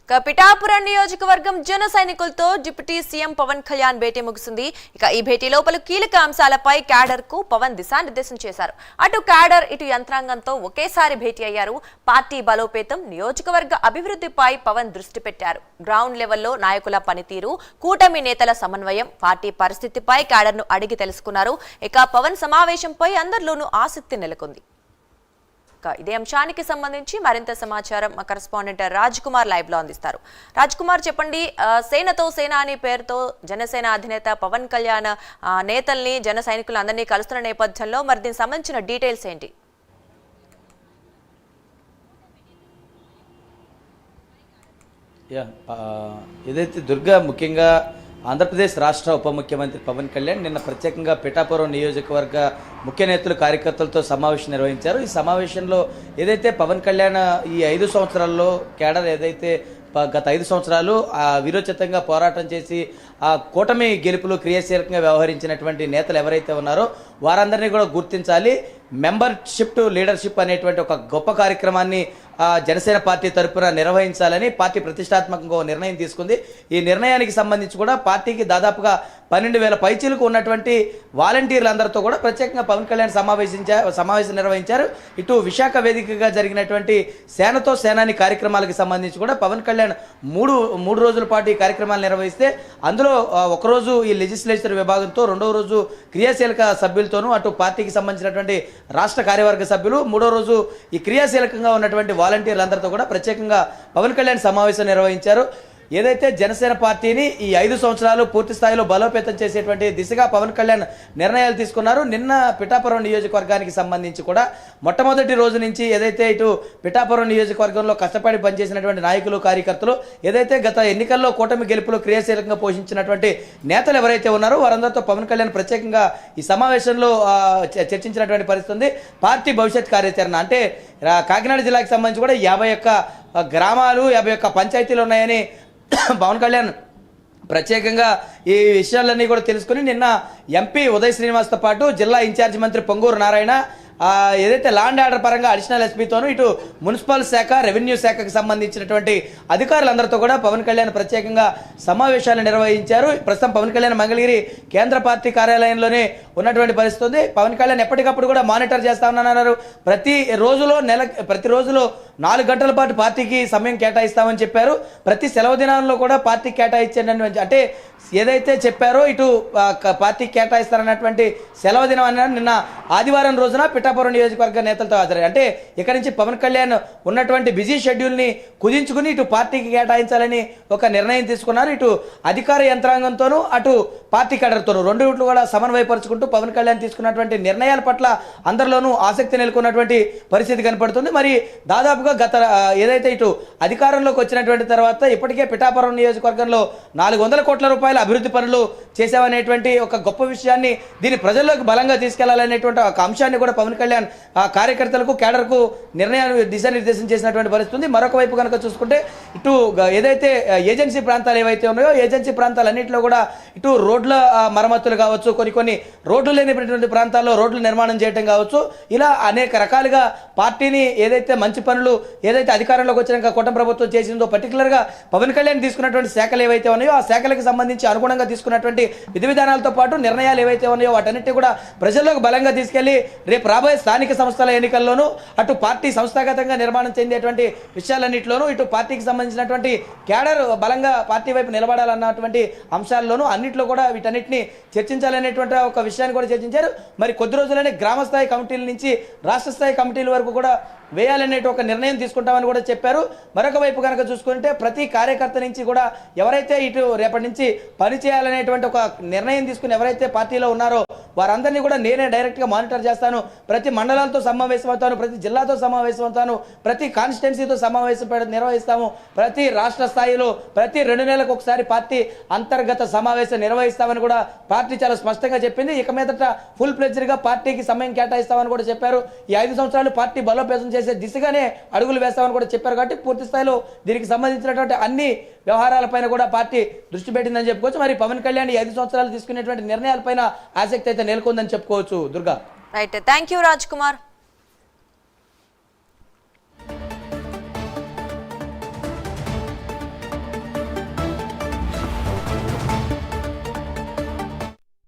పిఠాపురం నియోజకవర్గం జన సైనికులతో డిప్యూటీ సీఎం పవన్ కళ్యాణ్ భేటీ ముగిసింది. ఇక ఈ భేటీలో పలు కీలక అంశాలపై క్యాడర్ కు పవన్ దిశానిర్దేశం చేశారు. అటు క్యాడర్ ఇటు యంత్రాంగంతో ఒకేసారి భేటీ అయ్యారు. పార్టీ బలోపేతం, నియోజకవర్గ అభివృద్ధిపై పవన్ దృష్టి పెట్టారు. గ్రౌండ్ లెవెల్లో నాయకుల పనితీరు, కూటమి నేతల సమన్వయం, పార్టీ పరిస్థితిపై క్యాడర్ ను అడిగి తెలుసుకున్నారు. ఇక పవన్ సమావేశంపై అందరిలోనూ ఆసక్తి నెలకొంది. ఇదే అంశానికి సంబంధించి మరింత సమాచారం మా కరెస్పాండెంట్ రాజ్ కుమార్ లైవ్ లో అందిస్తారు. రాజ్ కుమార్, చెప్పండి. సేనతో సేన అనే పేరుతో జనసేన అధినేత పవన్ కళ్యాణ్ నేతల్ని, జన సైనికులు అందరినీ కలుస్తున్న నేపథ్యంలో మరి దీనికి సంబంధించిన డీటెయిల్స్ ఏంటి? ఏదైతే దుర్గా ముఖ్యంగా ఆంధ్రప్రదేశ్ రాష్ట్ర ఉప ముఖ్యమంత్రి పవన్ కళ్యాణ్ నిన్న ప్రత్యేకంగా పిఠాపురం నియోజకవర్గ ముఖ్య నేతలు, కార్యకర్తలతో సమావేశం నిర్వహించారు. ఈ సమావేశంలో ఏదైతే పవన్ కళ్యాణ్ ఈ 5 సంవత్సరాల్లో క్యాడర్ ఏదైతే గత 5 సంవత్సరాలు వీరోచితంగా పోరాటం చేసి ఆ కూటమి గెలుపులు క్రియాశీలకంగా వ్యవహరించినటువంటి నేతలు ఎవరైతే ఉన్నారో వారందరినీ కూడా గుర్తించాలి. మెంబర్షిప్ టు లీడర్షిప్ అనేటువంటి ఒక గొప్ప కార్యక్రమాన్ని జనసేన పార్టీ తరఫున నిర్వహించాలని పార్టీ ప్రతిష్టాత్మకంగా నిర్ణయం తీసుకుంది. ఈ నిర్ణయానికి సంబంధించి కూడా పార్టీకి దాదాపుగా 12,000 పైచీలకు ఉన్నటువంటి వాలంటీర్లందరితో కూడా ప్రత్యేకంగా పవన్ కళ్యాణ్ సమావేశం నిర్వహించారు. ఇటు విశాఖ వేదికగా జరిగినటువంటి సేనతో సేనాని కార్యక్రమాలకు సంబంధించి కూడా పవన్ కళ్యాణ్ మూడు రోజుల పాటు ఈ కార్యక్రమాలు నిర్వహిస్తే అందులో ఒకరోజు ఈ లెజిస్లేచర్ విభాగంతో, రెండవ రోజు క్రియాశీలక సభ్యులతోనూ, అటు పార్టీకి సంబంధించినటువంటి రాష్ట్ర కార్యవర్గ సభ్యులు, మూడో రోజు ఈ క్రియాశీలకంగా ఉన్నటువంటి వాలంటీర్లందరితో కూడా ప్రత్యేకంగా పవన్ కళ్యాణ్ సమావేశం నిర్వహించారు. ఏదైతే జనసేన పార్టీని ఈ 5 సంవత్సరాలు పూర్తి స్థాయిలో బలోపేతం చేసేటువంటి దిశగా పవన్ కళ్యాణ్ నిర్ణయాలు తీసుకున్నారు. నిన్న పిఠాపురం నియోజకవర్గానికి సంబంధించి కూడా మొట్టమొదటి రోజు నుంచి ఏదైతే ఇటు పిఠాపురం నియోజకవర్గంలో కష్టపడి పనిచేసినటువంటి నాయకులు, కార్యకర్తలు, ఏదైతే గత ఎన్నికల్లో కూటమి గెలుపులో క్రియాశీలకంగా పోషించినటువంటి నేతలు ఎవరైతే ఉన్నారో వారందరితో పవన్ కళ్యాణ్ ప్రత్యేకంగా ఈ సమావేశంలో చర్చించినటువంటి పరిస్థితి ఉంది. పార్టీ భవిష్యత్ కార్యాచరణ అంటే కాకినాడ జిల్లాకి సంబంధించి కూడా 51 గ్రామాలు, 51 పంచాయతీలు ఉన్నాయని పవన్ కళ్యాణ్ ప్రత్యేకంగా ఈ విషయాలన్నీ కూడా తెలుసుకుని నిన్న ఎంపీ ఉదయ్ శ్రీనివాస్తో పాటు జిల్లా ఇన్ఛార్జి మంత్రి పొంగూరు నారాయణ, ఏదైతే ల్యాండ్ ఆర్డర్ పరంగా అడిషనల్ ఎస్పీతోనూ, ఇటు మున్సిపల్ శాఖ, రెవెన్యూ శాఖకు సంబంధించినటువంటి అధికారులందరితో కూడా పవన్ కళ్యాణ్ ప్రత్యేకంగా సమావేశాలు నిర్వహించారు. ప్రస్తుతం పవన్ కళ్యాణ్ మంగళగిరి కేంద్ర పార్టీ కార్యాలయంలోనే ఉన్నటువంటి పరిస్థితి ఉంది. పవన్ కళ్యాణ్ ఎప్పటికప్పుడు కూడా మానిటర్ చేస్తా ఉన్నారన్నారు. ప్రతి రోజులో 4 గంటల పాటు పార్టీకి సమయం కేటాయిస్తామని చెప్పారు. ప్రతి సెలవు దినాల్లో కూడా పార్టీ కేటాయించండి అంటే ఏదైతే చెప్పారో ఇటు పార్టీకి కేటాయిస్తారన్నటువంటి సెలవు దినం అన్న నిన్న ఆదివారం రోజున పిఠాపురం నియోజకవర్గ నేతలతో హాజరయ్యారు. అంటే ఇక్కడి నుంచి పవన్ కళ్యాణ్ ఉన్నటువంటి బిజీ షెడ్యూల్ని కుదించుకుని ఇటు పార్టీకి కేటాయించాలని ఒక నిర్ణయం తీసుకున్నారు. ఇటు అధికార యంత్రాంగంతోనూ, అటు పార్టీ కేడర్తోనూ రెండింటిని కూడా సమన్వయపరుచుకుంటూ పవన్ కళ్యాణ్ తీసుకున్నటువంటి నిర్ణయాల పట్ల అందరిలోనూ ఆసక్తి నెలకొన్నటువంటి పరిస్థితి కనపడుతుంది. మరి దాదాపుగా ఏదైతే ఇటు అధికారంలోకి వచ్చినటువంటి తర్వాత ఇప్పటికే పిఠాపురం నియోజకవర్గంలో 400 కోట్ల రూపాయల అభివృద్ధి పనులు చేశామనేటువంటి ఒక గొప్ప విషయాన్ని, దీన్ని ప్రజల్లోకి బలంగా తీసుకెళ్లాలనేటువంటి ఒక అంశాన్ని కూడా పవన్ కళ్యాణ్ కార్యకర్తలకు, కేడర్కు దిశానిర్దేశం చేసినటువంటి పరిస్థితి ఉంది. మరొక వైపు కనుక చూసుకుంటే ఇటు ఏదైతే ఏజెన్సీ ప్రాంతాలు ఏవైతే ఉన్నాయో ఏజెన్సీ ప్రాంతాలన్నింటిలో కూడా ఇటు రోడ్ల మరమ్మతులు కావచ్చు, కొన్ని రోడ్లు లేనిటువంటి ప్రాంతాల్లో రోడ్లు నిర్మాణం చేయడం కావచ్చు, ఇలా అనేక రకాలుగా పార్టీని ఏదైతే మంచి పనులు ఏదైతే అధికారంలోకి వచ్చినాక కూటమి ప్రభుత్వం చేసిందో, పర్టికులర్గా పవన్ కళ్యాణ్ తీసుకున్నటువంటి శాఖలు ఏవైతే ఉన్నాయో ఆ శాఖలకు సంబంధించి అనుగుణంగా తీసుకున్నటువంటి విధి విధానాలతో పాటు నిర్ణయాలు ఏవైతే ఉన్నాయో వాటన్నిటి కూడా ప్రజల్లోకి బలంగా తీసుకెళ్లి రేపు రాబోయే స్థానిక సంస్థల ఎన్నికల్లోనూ, అటు పార్టీ సంస్థాగతంగా నిర్మాణం చెందేటువంటి విషయాలన్నింటిలోనూ, ఇటు పార్టీకి సంబంధించినటువంటి క్యాడర్ బలంగా పార్టీ వైపు నిలబడాలన్నటువంటి అంశాల్లోనూ అన్నింటిలో కూడా వీటన్నిటిని చర్చించాలనేటువంటి ఒక విషయాన్ని కూడా చర్చించారు. మరి కొద్ది రోజులనే గ్రామ స్థాయి కమిటీల నుంచి రాష్ట్ర స్థాయి కమిటీల వరకు కూడా వేయాలనేటి ఒక నిర్ణయం తీసుకుంటామని కూడా చెప్పారు. మరొక వైపు కనుక చూసుకుంటే ప్రతి కార్యకర్త నుంచి కూడా ఎవరైతే ఇటు రేపటి నుంచి పని చేయాలనేటువంటి ఒక నిర్ణయం తీసుకుని ఎవరైతే పార్టీలో ఉన్నారో వారందరినీ కూడా నేనే డైరెక్ట్గా మానిటర్ చేస్తాను, ప్రతి మండలాలతో సమావేశం అవుతాను, ప్రతి జిల్లాతో సమావేశం అవుతాను, ప్రతి కాన్స్టిట్యున్సీతో సమావేశం నిర్వహిస్తాము, ప్రతి రాష్ట్ర స్థాయిలో ప్రతి 2 నెలలకు ఒకసారి పార్టీ అంతర్గత సమావేశం నిర్వహిస్తామని కూడా పార్టీ చాలా స్పష్టంగా చెప్పింది. ఇక మీదట ఫుల్ ప్లెడ్జ్డ్గా పార్టీకి సమయం కేటాయిస్తామని కూడా చెప్పారు. ఈ 5 సంవత్సరాలు పార్టీ బలోపేతం చేసే దిశగానే అడుగులు వేస్తామని కూడా చెప్పారు. కాబట్టి పూర్తి స్థాయిలో దీనికి సంబంధించినటువంటి అన్ని వ్యవహారాలపైన కూడా పార్టీ దృష్టి పెట్టిందని చెప్పుకోవచ్చు. మరి పవన్ కళ్యాణ్ 5 సంవత్సరాలు తీసుకునేటువంటి నిర్ణయాలపైన ఆసక్తి అయితే నెలకొందని చెప్పుకోవచ్చు. Durga. Right, thank you Raj Kumar.